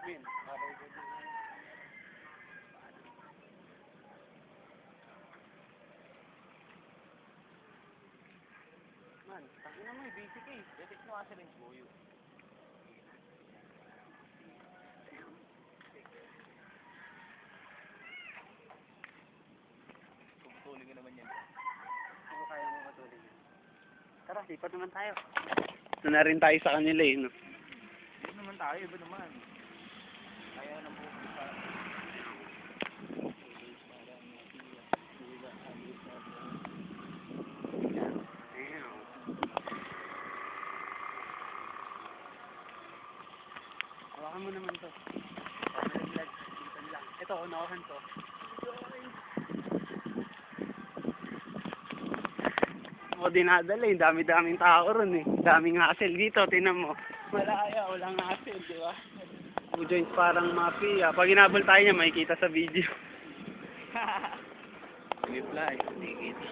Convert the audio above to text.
Min, man, tangina mo, busy ka eh. Detik mo kasi rin po yun. Puputulin ka naman yan. Ano kaya mo matulog yan? Tara, lipat naman tayo. Ito na rin tayo sa kanila eh, no? Iba naman tayo, iba naman. Kaya nang bukas pa. Hawakan mo naman to. Nalaglag. Dito lang. Ito, unawahan to. Ako dinadala eh. Dami-daming tao ron eh. Daming hassle dito. Tinan mo. Malaya. Walang hassle, di ba? Two joints parang mafia. Pag inabol tayo niya, makikita sa video. Reply. Nakikita.